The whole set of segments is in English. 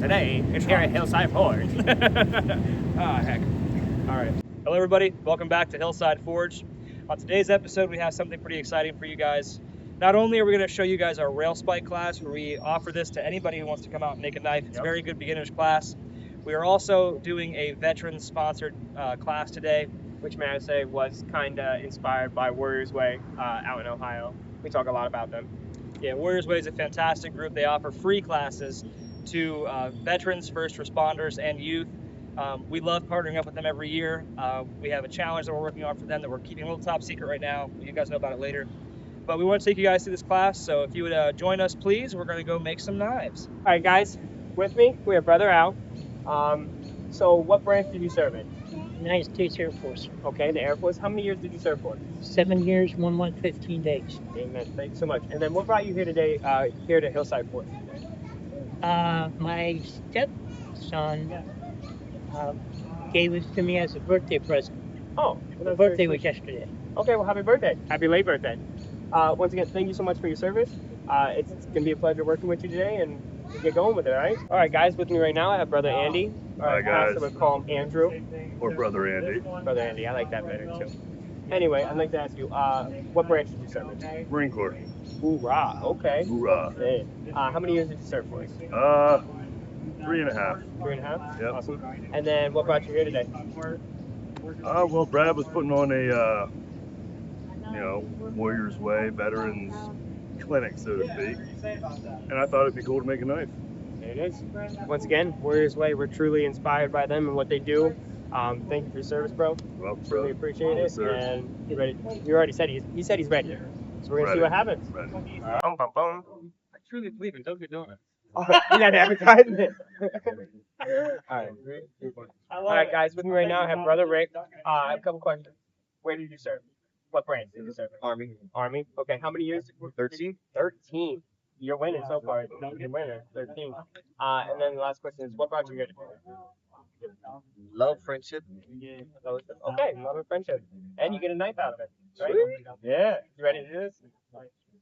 today is here at Hillside Forge. Ah, heck. All right. Hello, everybody. Welcome back to Hillside Forge. On today's episode, we have something pretty exciting for you guys. Not only are we going to show you guys our rail spike class, where we offer this to anybody who wants to come out and make a knife. It's a very good beginner's class. We are also doing a veteran-sponsored class today, which may I say was kind of inspired by Warriors Way out in Ohio. We talk a lot about them. Yeah, Warriors Way is a fantastic group. They offer free classes to veterans, first responders, and youth. We love partnering up with them every year. We have a challenge that we're working on for them that we're keeping a little top secret right now. You guys know about it later. But we want to take you guys through this class, so if you would join us, please, we're going to go make some knives. All right, guys, with me, we have Brother Al. So what branch did you serve in? United States Air Force. Okay, the Air Force. How many years did you serve for? 7 years, 1 month, 15 days. Amen. Thank you so much. And then what brought you here today, here to Hillside Forge? My stepson gave it to me as a birthday present. Oh, The birthday was yesterday. Okay, well, happy birthday. Happy late birthday. Once again, thank you so much for your service. It's going to be a pleasure working with you today, and we'll get going with it, all right? All right, guys, with me right now, I have Brother Andy. Hi, guys. Pastor would call him Andrew. Or Brother Andy. Brother Andy, I like that better, too. Anyway, I'd like to ask you, what branch did you serve in? Marine Corps. Hoorah, okay. Hoorah. Hey, how many years did you serve for? 3.5. 3.5? Yep. Awesome. And then what brought you here today? Well, Brad was putting on a, Warriors Way veterans clinic, so to speak. And I thought it'd be cool to make a knife. There it is. Once again, Warriors Way, we're truly inspired by them and what they do. Thank you for your service, bro. Well, Really appreciate it. sir. And you ready? You already said he said he's ready. So we're gonna see what happens. Ready. Bum, bum, bum. I truly believe in Dunkin' Donuts. We got advertisement. All right, guys. With me right now, I have Brother Rick. I have a couple questions. Where did you serve? What branch did you serve? Army. Army. Okay. How many years? 13. 13. You're winning so far. You're winning. 13. And then the last question is, what brought you here? Love, friendship. Okay, love and friendship. And you get a knife out of it. Right? Yeah. You ready to do this?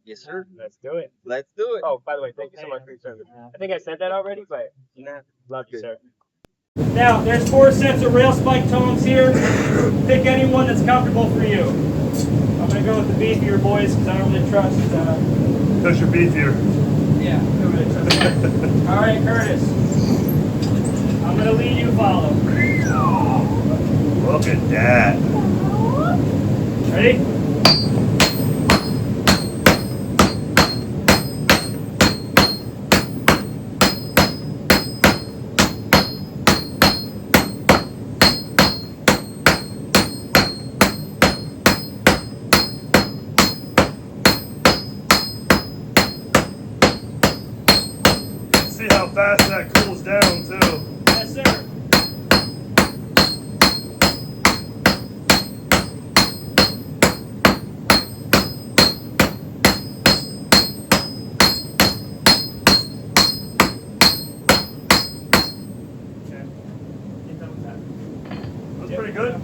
Yes, sir. Let's do it. Let's do it. Oh, by the way, thank you so much for your service. I think I sent that already, but Nah. love you, sir. Now, there's 4 sets of rail spike tones here. Pick any one that's comfortable for you. I'm going to go with the beefier boys because I don't really trust. Because you're beefier. Yeah, I don't really trust. All right, Curtis. I'm going to lead you, follow. Look at that. Ready? See how fast that cools down, too. Yes, sir. That's pretty good.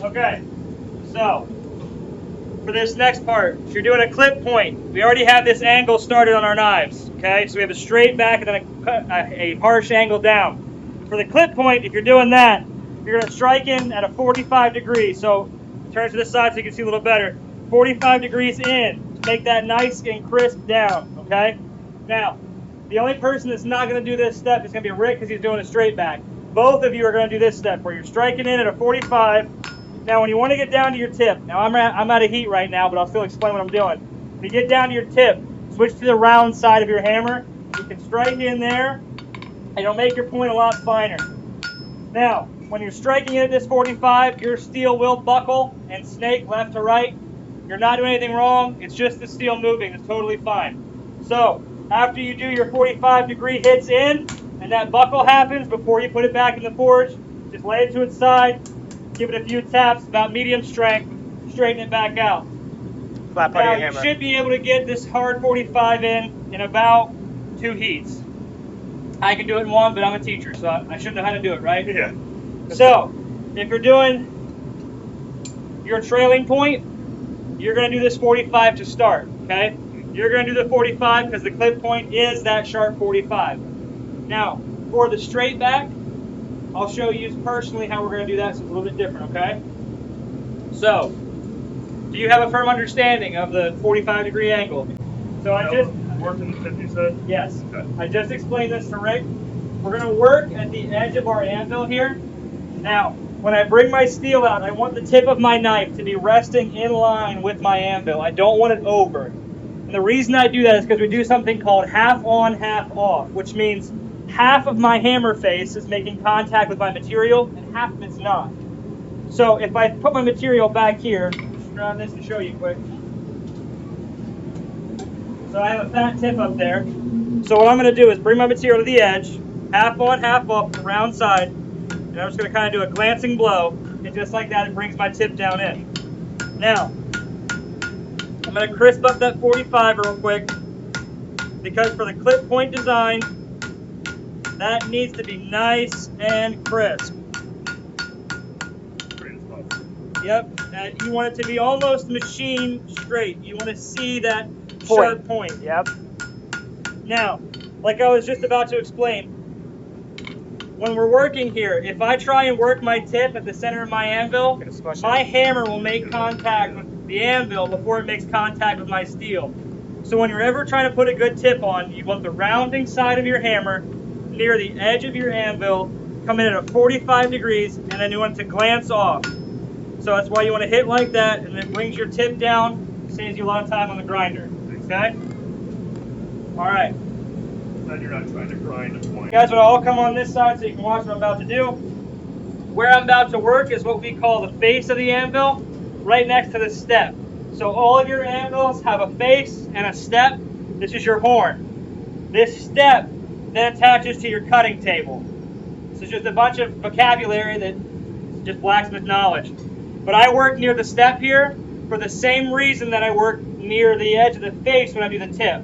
Okay, so for this next part, if you're doing a clip point, we already have this angle started on our knives. Okay, so we have a straight back and then a harsh angle down. For the clip point, if you're doing that, you're going to strike in at a 45 degrees. So turn to this side so you can see a little better. 45 degrees in to make that nice and crisp down. Okay. Now, the only person that's not going to do this step is going to be Rick because he's doing a straight back. Both of you are going to do this step where you're striking in at a 45. Now, when you want to get down to your tip, now I'm out of heat right now, but I'll still explain what I'm doing. When you get down to your tip, switch to the round side of your hammer. You can strike in there, and it'll make your point a lot finer. Now, when you're striking in at this 45, your steel will buckle and snake left to right. You're not doing anything wrong. It's just the steel moving. It's totally fine. So, after you do your 45-degree hits in, and that buckle happens before you put it back in the forge, just lay it to its side, give it a few taps, about medium strength, straighten it back out. Flat part Now, of your you hammer. should be able to get this hard 45 in about 2 heats. I can do it in 1, but I'm a teacher, so I should know how to do it, right? Yeah. So, if you're doing your trailing point, you're going to do this 45 to start, okay? You're going to do the 45 because the clip point is that sharp 45. Now, for the straight back, I'll show you personally how we're going to do that, so it's a little bit different, okay? So, do you have a firm understanding of the 45-degree angle? So I just... Working the tip, you said? Yes. Okay. I just explained this to Rick. We're going to work at the edge of our anvil here. Now, when I bring my steel out, I want the tip of my knife to be resting in line with my anvil. I don't want it over. And the reason I do that is because we do something called half on, half off, which means half of my hammer face is making contact with my material and half of it's not. So if I put my material back here, just grab this to show you quick. So I have a fat tip up there. So what I'm going to do is bring my material to the edge, half on, half off, the round side, and I'm just going to kind of do a glancing blow, and just like that, it brings my tip down in. Now, I'm going to crisp up that 45 real quick, because for the clip point design, that needs to be nice and crisp. Yep, and you want it to be almost machine straight. You want to see that sharp point. Yep. Now, like I was just about to explain, when we're working here, if I try and work my tip at the center of my anvil, my hammer will make contact with the anvil before it makes contact with my steel. So when you're ever trying to put a good tip on, you want the rounding side of your hammer near the edge of your anvil, come in at a 45 degrees, and then you want it to glance off. So that's why you want to hit like that, and it brings your tip down, saves you a lot of time on the grinder. Okay? All right. Then you're not trying to grind a point. You guys will all come on this side so you can watch what I'm about to do. Where I'm about to work is what we call the face of the anvil, right next to the step. So all of your anvils have a face and a step. This is your horn. This step then attaches to your cutting table. This is just a bunch of vocabulary that just blacksmith knowledge. But I work near the step here for the same reason that I work near the edge of the face when I do the tip.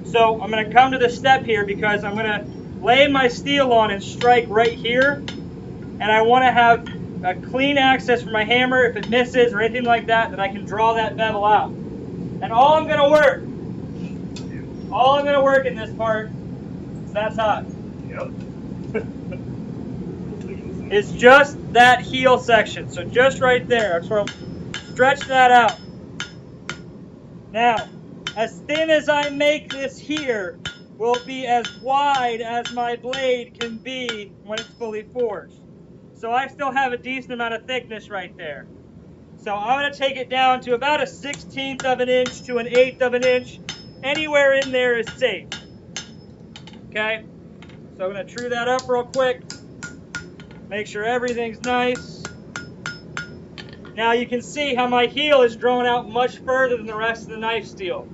So I'm going to come to the step here because I'm going to lay my steel on and strike right here. And I want to have a clean access for my hammer if it misses or anything like that, that I can draw that bevel out. And all I'm going to work in this part, that's hot, Yep. is just that heel section. So just right there. I just want to stretch that out. Now, as thin as I make this here will be as wide as my blade can be when it's fully forged. So I still have a decent amount of thickness right there. So I'm going to take it down to about a 1/16 of an inch to an 1/8 of an inch. Anywhere in there is safe. Okay? So I'm going to true that up real quick. Make sure everything's nice. Now you can see how my heel is drawn out much further than the rest of the knife steel.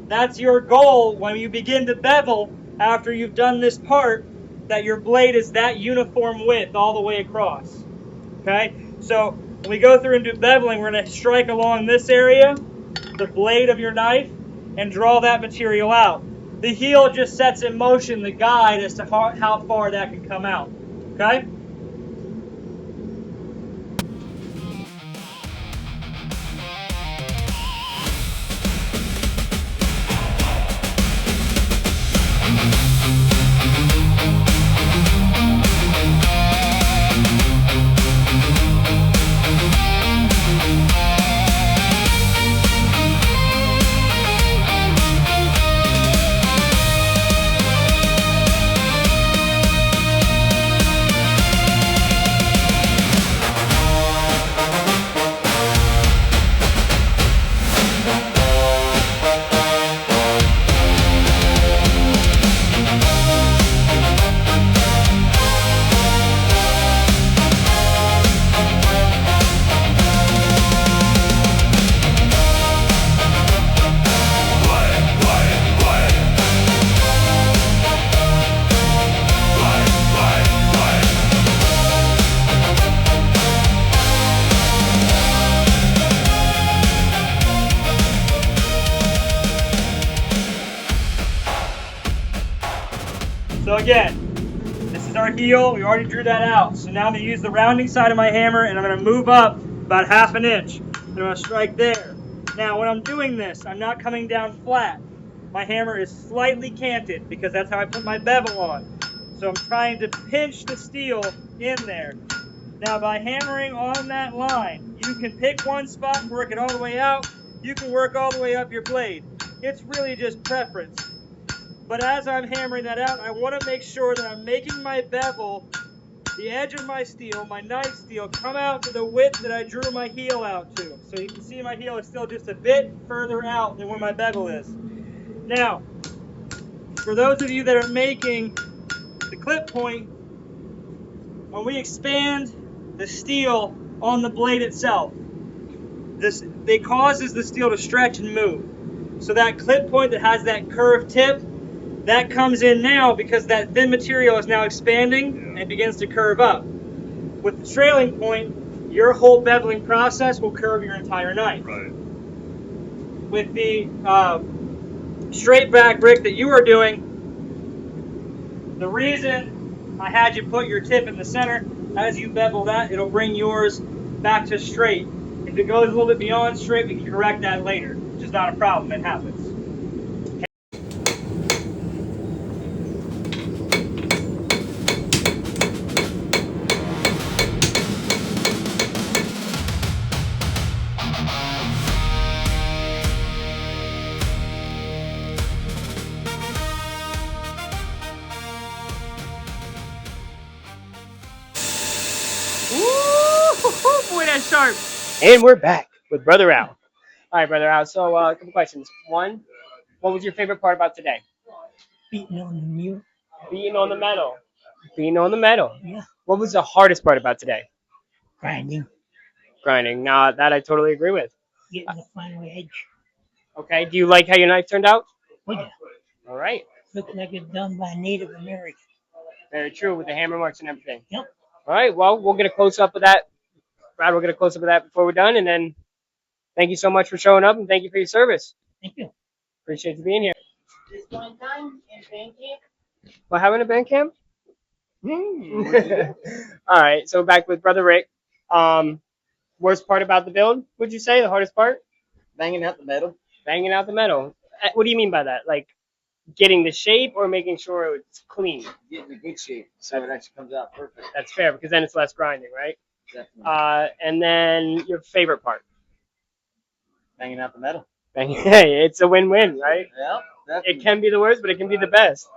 That's your goal when you begin to bevel after you've done this part, that your blade is that uniform width all the way across. Okay? So when we go through and do beveling, we're going to strike along this area, the blade of your knife, and draw that material out. The heel just sets in motion the guide as to how far that can come out. Okay? So again, this is our heel. We already drew that out. So now I'm going to use the rounding side of my hammer, and I'm going to move up about 1/2 inch. I'm going to strike there. Now, when I'm doing this, I'm not coming down flat. My hammer is slightly canted because that's how I put my bevel on. So I'm trying to pinch the steel in there. Now, by hammering on that line, you can pick one spot and work it all the way out. You can work all the way up your blade. It's really just preference. But as I'm hammering that out, I want to make sure that I'm making my bevel, the edge of my steel, my knife steel, come out to the width that I drew my heel out to. So you can see my heel is still just a bit further out than where my bevel is. Now, for those of you that are making the clip point, when we expand the steel on the blade itself, it causes the steel to stretch and move. So that clip point that has that curved tip, that comes in now because that thin material is now expanding and begins to curve up. With the trailing point, your whole beveling process will curve your entire knife. Right. With the straight back brick that you are doing, the reason I had you put your tip in the center, as you bevel that, it'll bring yours back to straight. If it goes a little bit beyond straight, we can correct that later, which is not a problem. It happens. Ooh, boy, that's sharp. And we're back with Brother Al. All right, Brother Al. So, a couple questions. One, what was your favorite part about today? Beating on the mule. Beating on the metal. Beating on the metal. Yeah. What was the hardest part about today? Grinding. Grinding. Nah, that I totally agree with. Getting the final edge. Okay. Do you like how your knife turned out? Oh, yeah. All right. Looks like it's done by Native American. Very true with the hammer marks and everything. Yep. All right. Well, we'll get a close up of that. Brad, we'll get a close up of that before we're done, and then thank you so much for showing up and thank you for your service. Thank you. Appreciate you being here. This one time in Bangkok. What happened at band camp? All right, so back with Brother Rick. Worst part about the build, would you say? The hardest part? Banging out the metal. Banging out the metal. What do you mean by that? Like getting the shape or making sure it's clean? Getting a good shape so it actually comes out perfect. That's fair because then it's less grinding, right? Definitely. And then your favorite part? Banging out the metal. Hey, it's a win-win, right? Yeah, definitely. It can be the worst, but it can be the best.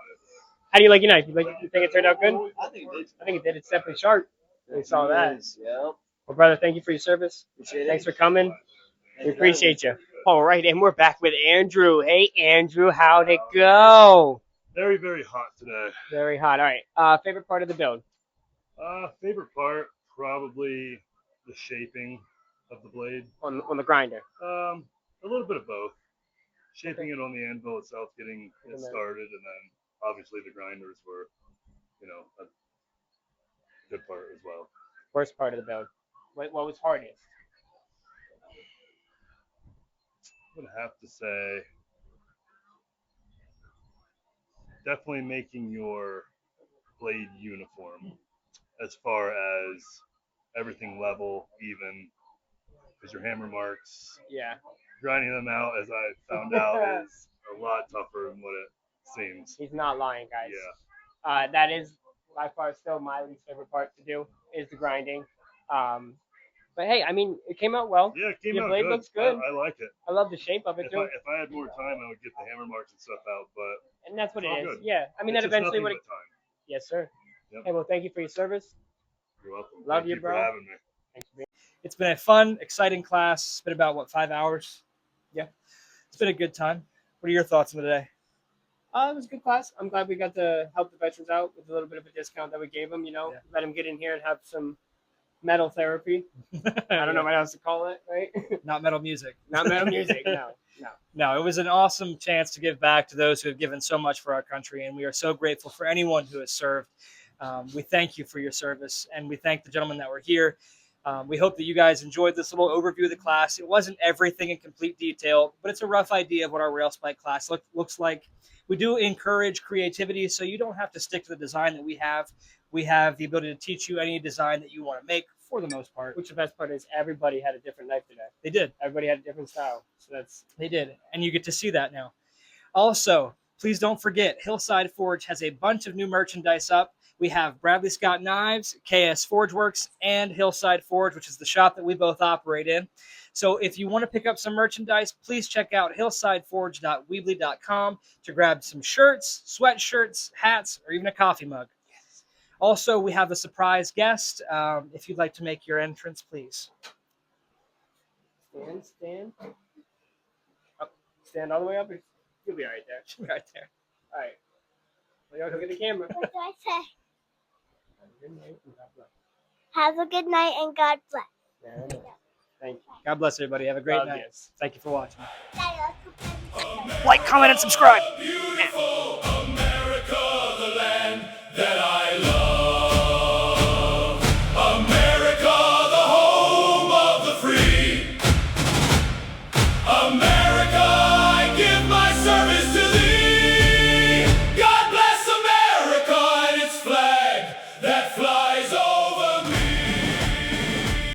How do you like your knife? You think it turned out good? I think it did. I think it did. It's definitely sharp. We saw that. Yep. Well, brother, thank you for your service. Appreciate it. Thanks for coming. We appreciate you. All right, and we're back with Andrew. Hey, Andrew, how'd it go? Very, very hot today. Very hot. All right. Favorite part of the build? Favorite part, probably the shaping of the blade. On the grinder. A little bit of both. Shaping it on the anvil itself, getting it started, and then obviously the grinders were, a good part as well. Worst part of the build? What was hardest? I would have to say definitely making your blade uniform as far as everything level, even, because your hammer marks, Yeah. grinding them out, as I found out, is a lot tougher than what it seems. He's not lying, guys. Yeah. That is by far still my least favorite part to do is the grinding. But hey, I mean, it came out well. Yeah, it came Your out blade good. looks good. I like it. I love the shape of it too. If I had more time, I would get the hammer marks and stuff out, but And that's what it's it all is. good. Yeah. I mean, it's that just eventually nothing would. but time. Yes, sir. Yep. Hey, well, thank you for your service. You're welcome. Love Thank you, for bro. having me. Thanks for being. It's been a fun, exciting class. It's been about, 5 hours? Yeah. It's been a good time. What are your thoughts on the day? It was a good class. I'm glad we got to help the veterans out with a little bit of a discount that we gave them. Yeah. Let them get in here and have some metal therapy. I don't know what else to call it, right? Not metal music. Not metal music. No. No, it was an awesome chance to give back to those who have given so much for our country, and we are so grateful for anyone who has served. We thank you for your service, and we thank the gentlemen that were here. We hope that you guys enjoyed this little overview of the class. It wasn't everything in complete detail, but it's a rough idea of what our rail spike class looks like. We do encourage creativity, so you don't have to stick to the design that we have. We have the ability to teach you any design that you want to make for the most part. Which the best part is everybody had a different knife today. They did. Everybody had a different style. So that's They did. And you get to see that now. Also, please don't forget, Hillside Forge has a bunch of new merchandise up. We have Bradley Scott Knives, KS Forge Works, and Hillside Forge, which is the shop that we both operate in. So if you want to pick up some merchandise, please check out hillsideforge.weebly.com to grab some shirts, sweatshirts, hats, or even a coffee mug. Also, we have a surprise guest. If you'd like to make your entrance, please. stand. Up, stand all the way up. You'll be right there. Right there. All right. Look at the camera. What do I say? Good night and God bless. Have a good night and God bless. Very nice. Thank you. God bless everybody. Have a great God night. bless. Thank you for watching. Daddy, let's go play. Like, comment, and subscribe. Beautiful.